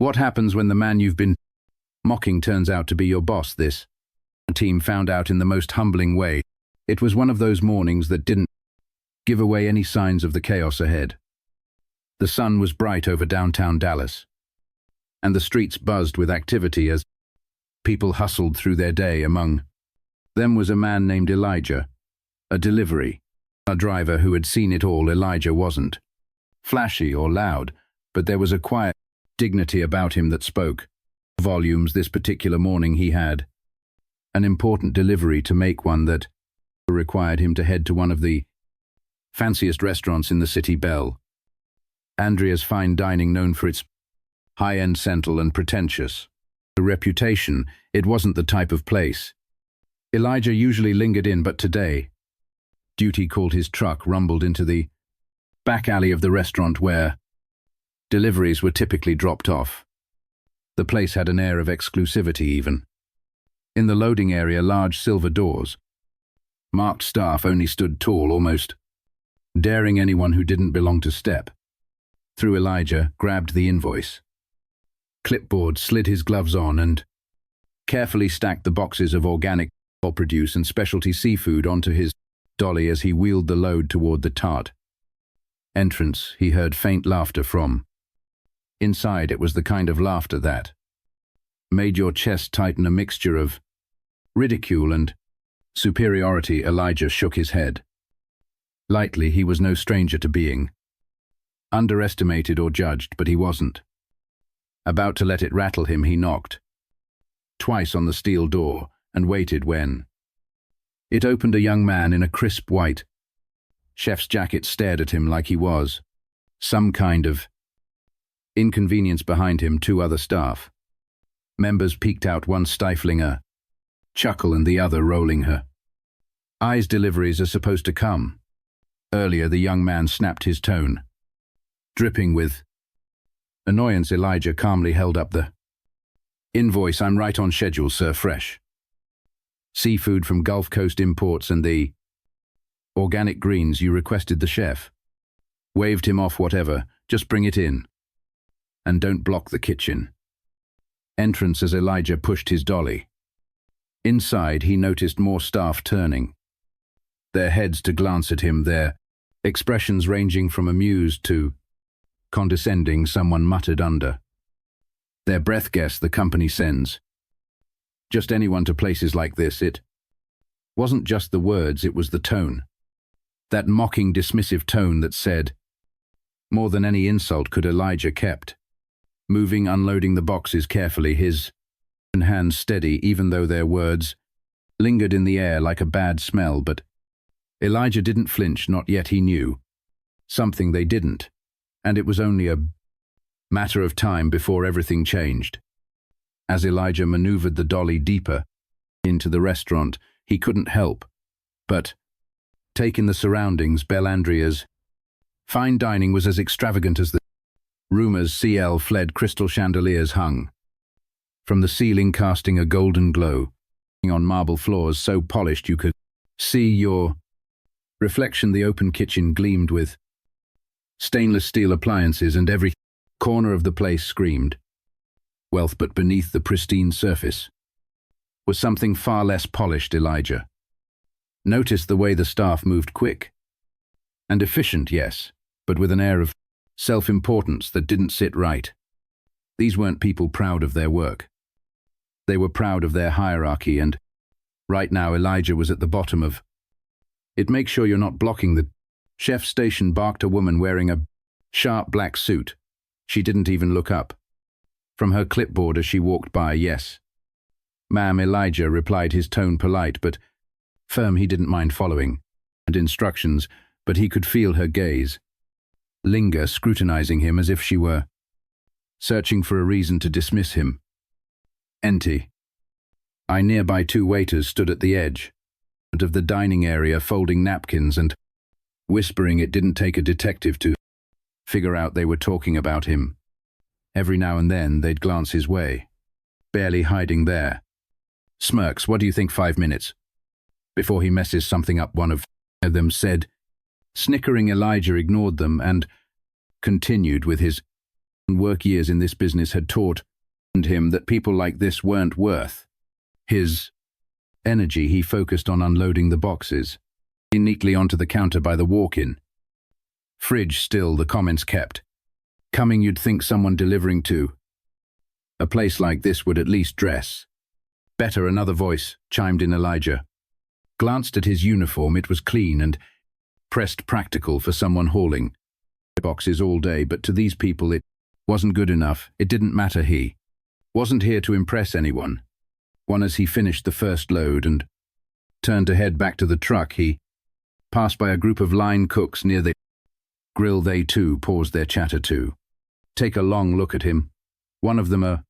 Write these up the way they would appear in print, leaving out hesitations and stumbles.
What happens when the man you've been mocking turns out to be your boss? This team found out in the most humbling way. It was one of those mornings that didn't give away any signs of the chaos ahead. The sun was bright over downtown Dallas, and the streets buzzed with activity as people hustled through their day. Among them was a man named Elijah, a delivery driver who had seen it all. Elijah wasn't flashy or loud, but there was a quiet dignity about him that spoke volumes. This particular morning he had an important delivery to make, one that required him to head to one of the fanciest restaurants in the city, Belle Andrea's fine dining, known for its high-end central and pretentious reputation. It wasn't the type of place Elijah usually lingered in, but today, duty called. His truck rumbled into the back alley of the restaurant where deliveries were typically dropped off. The place had an air of exclusivity even. In the loading area, large silver doors marked staff only stood tall, almost daring anyone who didn't belong to step through. Elijah grabbed the invoice, clipboard, slid his gloves on, and carefully stacked the boxes of organic produce and specialty seafood onto his dolly. As he wheeled the load toward the tart entrance, he heard faint laughter from inside. It was the kind of laughter that made your chest tighten, a mixture of ridicule and superiority. Elijah shook his head lightly. He was no stranger to being underestimated or judged, but he wasn't about to let it rattle him. He knocked twice on the steel door and waited. When it opened, a young man in a crisp white chef's jacket stared at him like he was some kind of inconvenience. Behind him, two other staff members peeked out, one stifling a chuckle and the other rolling her eyes. Deliveries are supposed to come earlier, the young man snapped, his tone dripping with annoyance. Elijah calmly held up the invoice. I'm right on schedule, sir. Fresh seafood from Gulf Coast imports and the organic greens you requested. The chef waved him off. Whatever, just bring it in. And don't block the kitchen entrance. As Elijah pushed his dolly inside, he noticed more staff turning their heads to glance at him, their expressions ranging from amused to condescending. Someone muttered under their breath, "Guess the company sends just anyone to places like this." It wasn't just the words, it was the tone. That mocking, dismissive tone that said more than any insult could. Elijah kept moving, unloading the boxes carefully, his hands steady, even though their words lingered in the air like a bad smell. But Elijah didn't flinch, not yet. He knew something they didn't, and it was only a matter of time before everything changed. As Elijah maneuvered the dolly deeper into the restaurant, he couldn't help but take in the surroundings. Belle Andrea's fine dining was as extravagant as the rumors. CL fled crystal chandeliers hung from the ceiling, casting a golden glow on marble floors so polished you could see your reflection. The open kitchen gleamed with stainless steel appliances, and every corner of the place screamed wealth. But beneath the pristine surface was something far less polished. Elijah noticed the way the staff moved, quick and efficient, yes, but with an air of self-importance that didn't sit right. These weren't people proud of their work. They were proud of their hierarchy, and right now Elijah was at the bottom of it. "Make sure you're not blocking the chef's station," barked a woman wearing a sharp black suit. She didn't even look up from her clipboard as she walked by. "Yes, ma'am," Elijah replied, his tone polite but firm. He didn't mind following and instructions, but he could feel her gaze linger, scrutinizing him as if she were searching for a reason to dismiss him. "Enti." Nearby, two waiters stood at the edge of the dining area, folding napkins and whispering. It didn't take a detective to figure out they were talking about him. Every now and then they'd glance his way, barely hiding their smirks. "What do you think, 5 minutes before he messes something up?" one of them said, snickering. Elijah ignored them and continued with his work years in this business had taught him that people like this weren't worth his energy. He focused on unloading the boxes neatly onto the counter by the walk-in. Fridge still, the comments kept coming. You'd think someone delivering to a place like this would at least dress better. Another voice chimed in. Elijah glanced at his uniform. It was clean and pressed, practical for someone hauling boxes all day, but to these people it wasn't good enough. It didn't matter. He wasn't here to impress anyone. As he finished the first load and turned to head back to the truck, he passed by a group of line cooks near the grill. They too paused their chatter to take a long look at him. One of them, a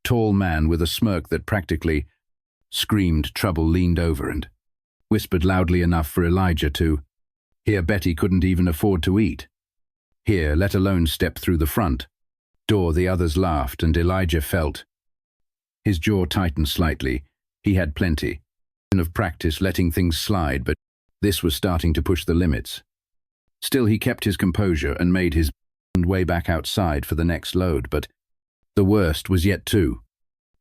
tall man with a smirk that practically screamed trouble, leaned over and whispered loudly enough for Elijah to hear. Betty couldn't even afford to eat here, let alone step through the front door. The others laughed, and Elijah felt his jaw tighten slightly. He had plenty of practice letting things slide, but this was starting to push the limits. Still, he kept his composure and made his way back outside for the next load. But the worst was yet to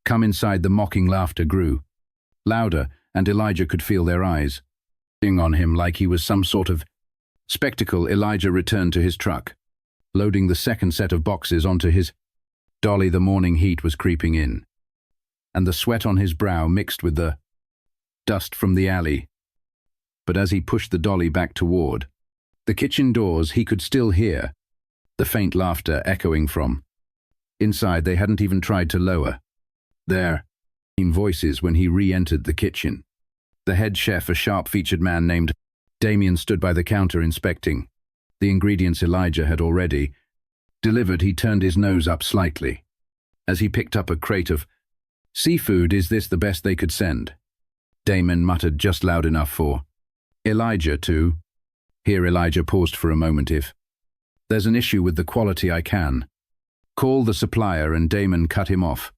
come. Inside, the mocking laughter grew louder, and Elijah could feel their eyes on him like he was some sort of spectacle. Elijah returned to his truck, loading the second set of boxes onto his dolly. The morning heat was creeping in, and the sweat on his brow mixed with the dust from the alley. But as he pushed the dolly back toward the kitchen doors, he could still hear the faint laughter echoing from inside. They hadn't even tried to lower their voices when he re-entered the kitchen. The head chef, a sharp-featured man named Damien, stood by the counter inspecting the ingredients Elijah had already delivered. He turned his nose up slightly as he picked up a crate of seafood. Is this the best they could send? Damon muttered just loud enough for Elijah to hear. Elijah paused for a moment. If there's an issue with the quality, I can call the supplier. And Damon cut him off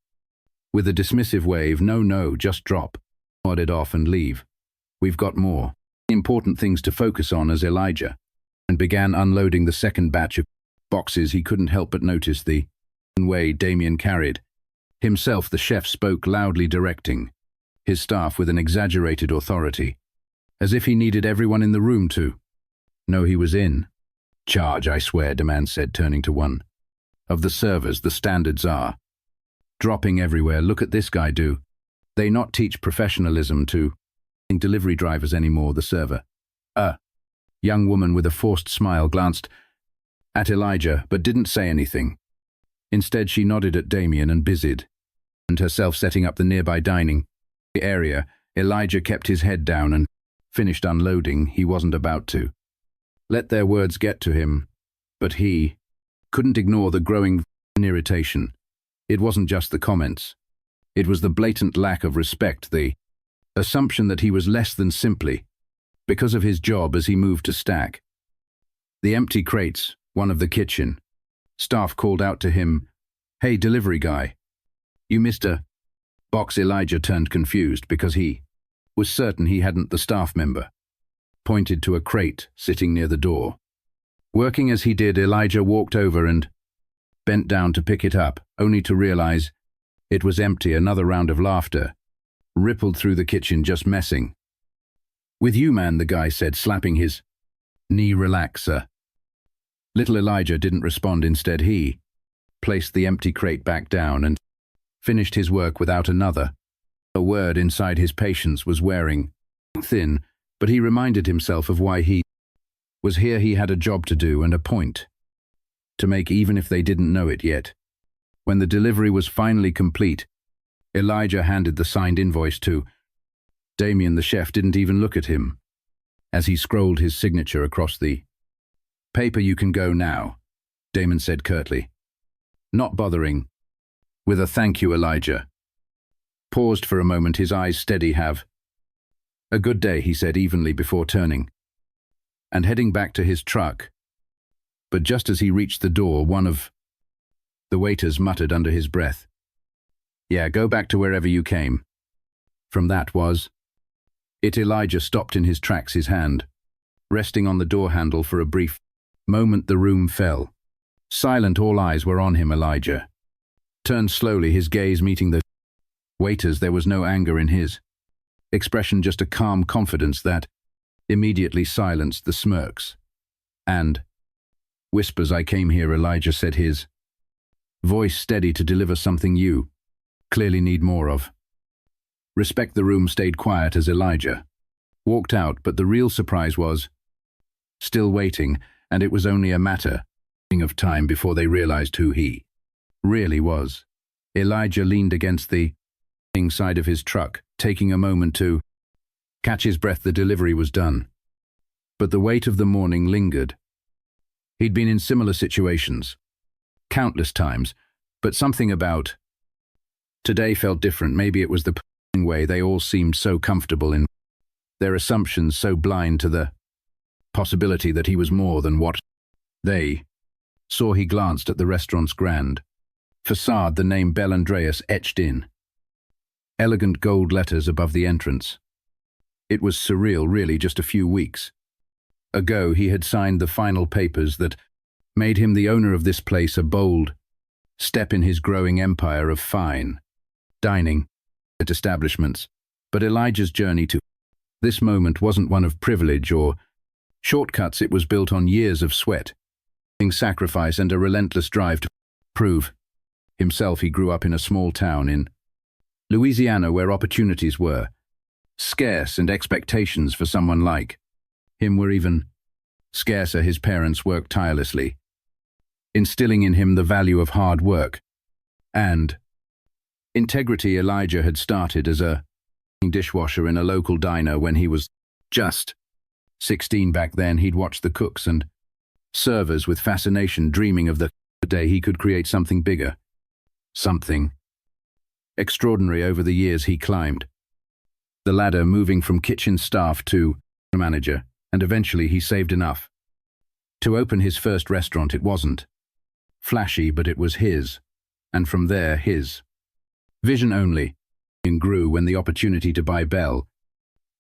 with a dismissive wave. No, just drop it off and leave. We've got more important things to focus on. As Elijah began unloading the second batch of boxes, he couldn't help but notice the way Damien carried himself. The chef spoke loudly, directing his staff with an exaggerated authority, as if he needed everyone in the room to know he was in charge. I swear, the man said, turning to one of the servers. The standards are dropping everywhere. Look at this guy. Do they not teach professionalism to delivery drivers anymore? The server, a young woman with a forced smile, glanced at Elijah but didn't say anything. Instead, she nodded at Damien and busied herself setting up the nearby dining area. Elijah kept his head down and finished unloading. He wasn't about to let their words get to him, but he couldn't ignore the growing irritation. It wasn't just the comments. It was the blatant lack of respect, the assumption that he was less than simply because of his job. As he moved to stack the empty crates, one of the kitchen staff called out to him, "Hey, delivery guy, you missed a box." Elijah turned confused because he was certain he hadn't. The staff member pointed to a crate sitting near the door. Working as he did, Elijah walked over and bent down to pick it up, only to realize it was empty. Another round of laughter rippled through the kitchen. "Just messing with you, man," the guy said, slapping his knee. "Relax, sir." Little Elijah didn't respond. Instead, he placed the empty crate back down and finished his work without another a word. Inside, his patience was wearing thin, but he reminded himself of why he was here. He had a job to do and a point to make, even if they didn't know it yet. When the delivery was finally complete, Elijah handed the signed invoice to Damien. The chef didn't even look at him as he scrolled his signature across the paper. "You can go now," Damon said curtly, not bothering with a thank you. Elijah paused for a moment, his eyes steady. "Have a good day," he said evenly before turning and heading back to his truck. But just as he reached the door, one of the waiters muttered under his breath, "Yeah, go back to wherever you came from." That was it. Elijah stopped in his tracks, his hand resting on the door handle. For a brief moment, the room fell Silent, all eyes were on him. Elijah turned slowly, his gaze meeting the waiters. There was no anger in his expression, just a calm confidence that immediately silenced the smirks and whispers. "I came here," Elijah said, his voice steady, "to deliver something you clearly need more of." Respect. The room stayed quiet as Elijah walked out, but the real surprise was still waiting, and it was only a matter of time before they realized who he really was. Elijah leaned against the side of his truck, taking a moment to catch his breath. The delivery was done, but the weight of the morning lingered. He'd been in similar situations countless times, but something about today felt different. Maybe it was the way they all seemed so comfortable in their assumptions, so blind to the possibility that he was more than what they saw. He glanced at the restaurant's grand facade, the name Bel Andreas etched in elegant gold letters above the entrance. It was surreal, really. Just a few weeks ago, he had signed the final papers that made him the owner of this place, a bold step in his growing empire of fine dining at establishments. But Elijah's journey to this moment wasn't one of privilege or shortcuts. It was built on years of sweat, sacrifice, and a relentless drive to prove himself. He grew up in a small town in Louisiana where opportunities were scarce and expectations for someone like him were even scarcer. His parents worked tirelessly, instilling in him the value of hard work and integrity. Elijah had started as a dishwasher in a local diner when he was just 16. Back then, he'd watched the cooks and servers with fascination, dreaming of the day he could create something bigger, something extraordinary. Over the years, he climbed the ladder, moving from kitchen staff to manager, and eventually he saved enough to open his first restaurant. It wasn't flashy, but it was his, and from there, his vision only grew. When the opportunity to buy Bel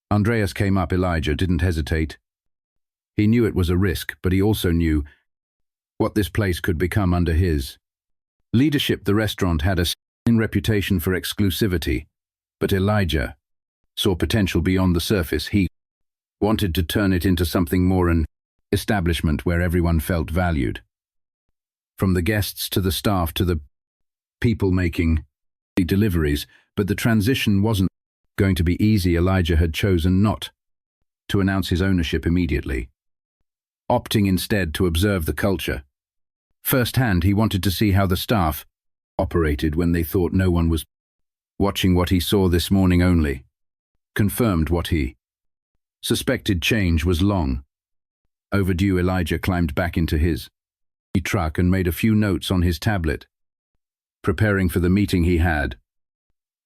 Andreas came up, Elijah didn't hesitate. He knew it was a risk, but he also knew what this place could become under his leadership. The restaurant had a reputation for exclusivity, but Elijah saw potential beyond the surface. He wanted to turn it into something more, an establishment where everyone felt valued, from the guests to the staff to the people making the deliveries. But the transition wasn't going to be easy. Elijah had chosen not to announce his ownership immediately, opting instead to observe the culture firsthand. He wanted to see how the staff operated when they thought no one was watching. What he saw this morning only confirmed what he suspected. Change was long overdue. Elijah climbed back into his truck and made a few notes on his tablet, preparing for the meeting he had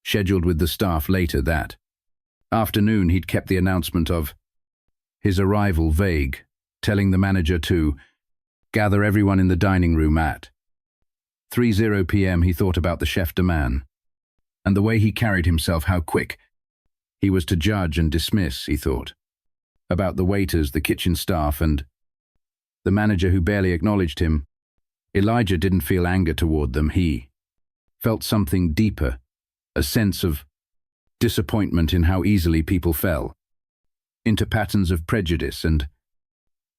scheduled with the staff later that afternoon. He'd kept the announcement of his arrival vague, telling the manager to gather everyone in the dining room at 3:00 p.m. He thought about the chef de man and the way he carried himself, how quick he was to judge and dismiss. He thought about the waiters, the kitchen staff, and the manager who barely acknowledged him. Elijah didn't feel anger toward them. He felt something deeper, a sense of disappointment in how easily people fell into patterns of prejudice and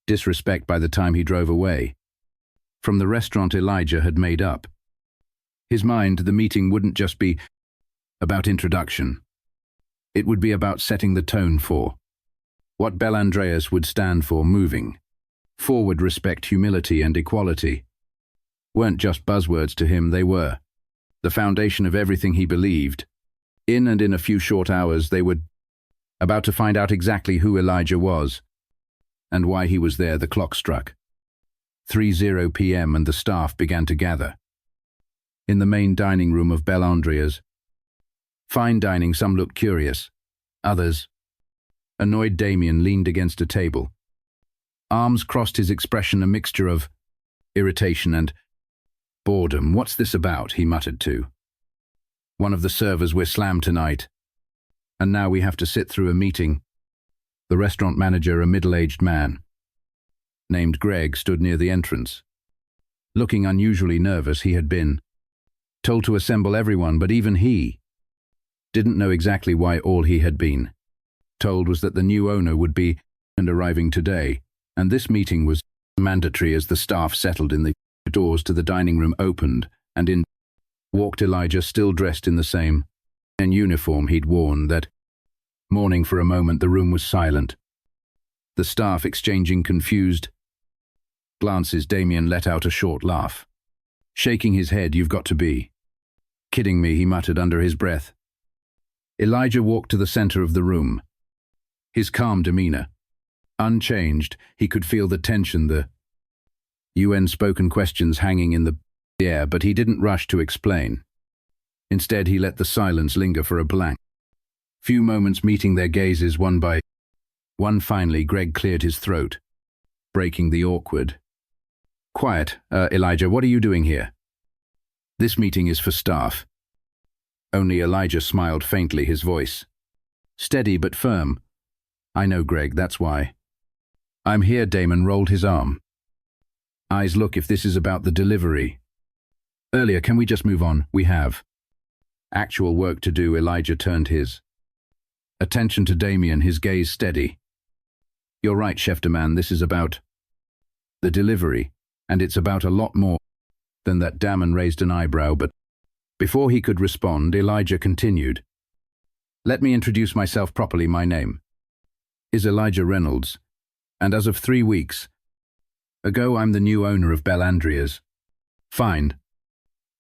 disrespect. By the time he drove away from the restaurant, Elijah had made up his mind. The meeting wouldn't just be about introduction. It would be about setting the tone for what Bel Andreas would stand for. Moving forward, respect, humility, and equality weren't just buzzwords to him. They were the foundation of everything he believed in, and in a few short hours they were about to find out exactly who Elijah was and why he was there. The clock struck 3:00 p.m. and the staff began to gather in the main dining room of Bel Andreas. Fine dining. Some looked curious, others annoyed. Damien leaned against a table, arms crossed, his expression a mixture of irritation and boredom. "What's this about?" he muttered to one of the servers. "We're slammed tonight, and now we have to sit through a meeting." The restaurant manager, a middle-aged man named Greg, stood near the entrance, Looking unusually nervous, he had been told to assemble everyone, but even he didn't know exactly why. All he had been told was that the new owner would be arriving today, and this meeting was mandatory. As the staff settled in, the doors to the dining room opened, and in walked Elijah, still dressed in the same uniform he'd worn that morning. For a moment the room was silent, the staff exchanging confused glances. Damien let out a short laugh, shaking his head. "You've got to be kidding me," he muttered under his breath. Elijah walked to the center of the room, his calm demeanor unchanged. He could feel the tension, the UN-spoken questions hanging in the air, but he didn't rush to explain. Instead, he let the silence linger for a blank few moments, meeting their gazes one by one. Finally, Greg cleared his throat, breaking the awkward quiet. Elijah, what are you doing here?" "This meeting is for staff only." Elijah smiled faintly, his voice steady but firm. "I know, Greg, that's why I'm here." Damon rolled his arm, eyes. "Look, if this is about the delivery earlier, can we just move on? We have actual work to do." Elijah turned his attention to Damien, his gaze steady. "You're right, Chef de Man, this is about the delivery, and it's about a lot more than that." Damon raised an eyebrow, but before he could respond, Elijah continued. "Let me introduce myself properly. My name is Elijah Reynolds, and as of 3 weeks ago, I'm the new owner of Bellandria's. Fine."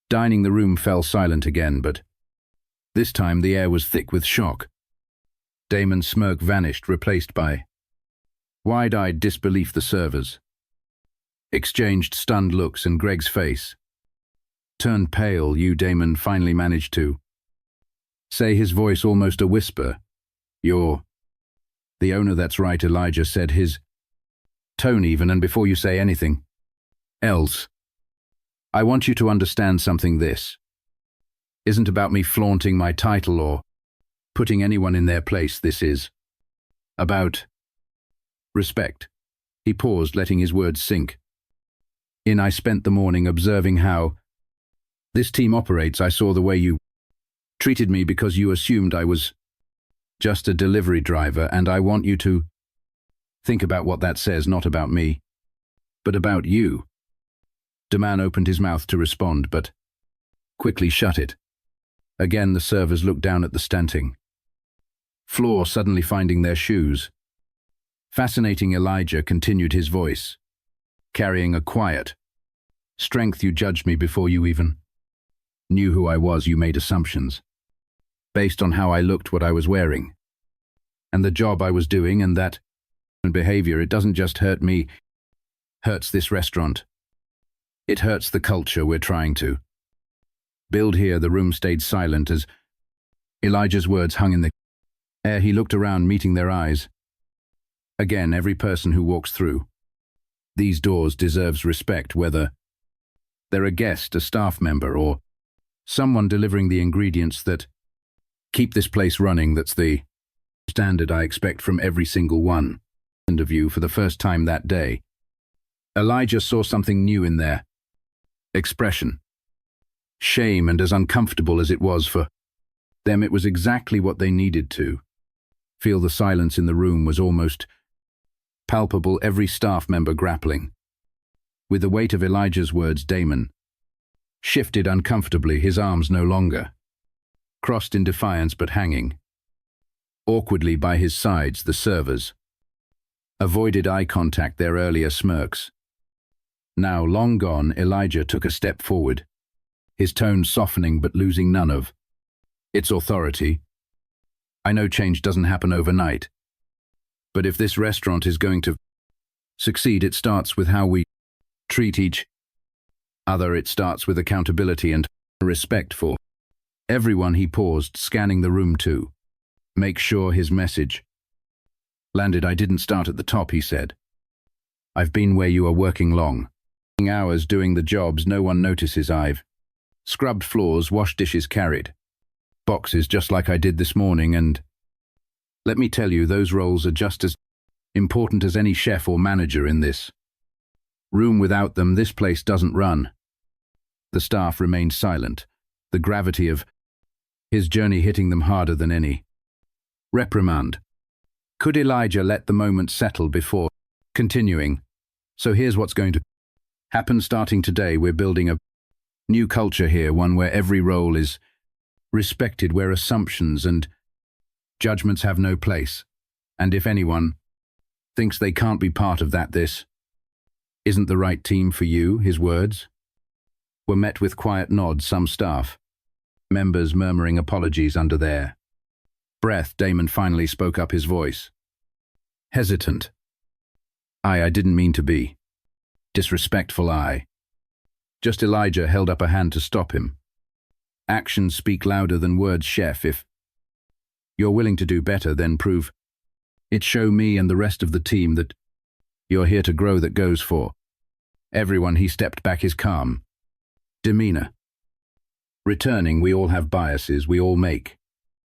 Dining the room fell silent again, but this time the air was thick with shock. Damon's smirk vanished, replaced by wide-eyed disbelief. The servers exchanged stunned looks, and Greg's face turned pale. "You," Damon finally managed to say, his voice almost a whisper. "You're the owner?" "That's right," Elijah said, his tone even. "And before you say anything else, I want you to understand something. This isn't about me flaunting my title or putting anyone in their place. This is about respect." He paused, letting his words sink in. "I spent the morning observing how this team operates. I saw the way you treated me because you assumed I was just a delivery driver, and I want you to think about what that says, not about me, but about you." The man opened his mouth to respond, but quickly shut it. Again, the servers looked down at the standing floor, suddenly finding their shoes. "Fascinating," Elijah continued, his voice carrying a quiet strength. "You judged me before you even knew who I was. You made assumptions based on how I looked, what I was wearing, and the job I was doing, and that behavior. It doesn't just hurt me, it hurts this restaurant. It hurts the culture we're trying to build here." The room stayed silent as Elijah's words hung in the air. He looked around, meeting their eyes. Again, every person who walks through these doors deserves respect, whether they're a guest, a staff member, or someone delivering the ingredients that keep this place running. That's the standard I expect from every single one of you. For the first time that day, Elijah saw something new in their expression. Shame, and as uncomfortable as it was for them, it was exactly what they needed to feel. The silence in the room was almost palpable, every staff member grappling with the weight of Elijah's words. Damon shifted uncomfortably, his arms no longer crossed in defiance but hanging awkwardly by his sides. The servers avoided eye contact, their earlier smirks now long gone. Elijah took a step forward, his tone softening but losing none of its authority. "I know change doesn't happen overnight, but if this restaurant is going to succeed, it starts with how we treat each other. It starts with accountability and respect for everyone." He paused, scanning the room to make sure his message landed. "I didn't start at the top," he said. "I've been where you are, working long hours, doing the jobs no one notices. I've scrubbed floors, washed dishes, carried boxes, just like I did this morning, and let me tell you, those roles are just as important as any chef or manager in this Room without them, this place doesn't run. The staff remained silent, the gravity of his journey hitting them harder than any reprimand. Could Elijah let the moment settle before continuing? So here's what's going to happen starting today. We're building a new culture here, one where every role is respected, where assumptions and judgments have no place. And if anyone thinks they can't be part of that, this isn't the right team for you, his words were met with quiet nods, some staff members murmuring apologies under their breath. Damon finally spoke up, his voice hesitant. I didn't mean to be disrespectful. Just Elijah held up a hand to stop him. Actions speak louder than words, chef. If you're willing to do better, then prove it. Show me and the rest of the team that you're here to grow, that goes for everyone. He stepped back, his calm demeanor returning. We all have biases, we all make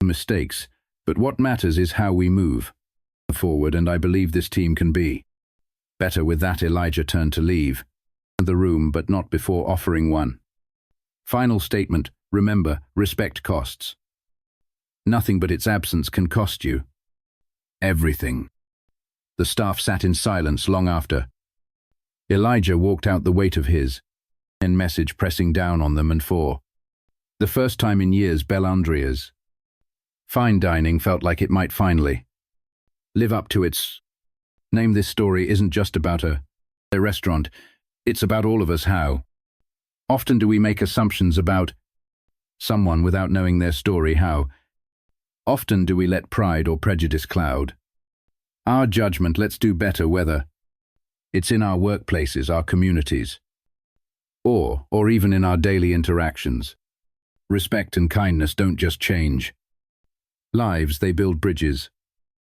mistakes, but what matters is how we move forward, and I believe this team can be better. With that, Elijah turned to leave the room, but not before offering one final statement. Remember, respect costs nothing, but its absence can cost you everything. The staff sat in silence long after Elijah walked out, the weight of his message pressing down on them, and for the first time in years, Bellandria's fine dining felt like it might finally live up to its name. This story isn't just about a restaurant, it's about all of us. How often do we make assumptions about someone without knowing their story? How often do we let pride or prejudice cloud our judgment? Let's do better, whether it's in our workplaces, our communities, or even in our daily interactions. Respect and kindness don't just change lives, they build bridges.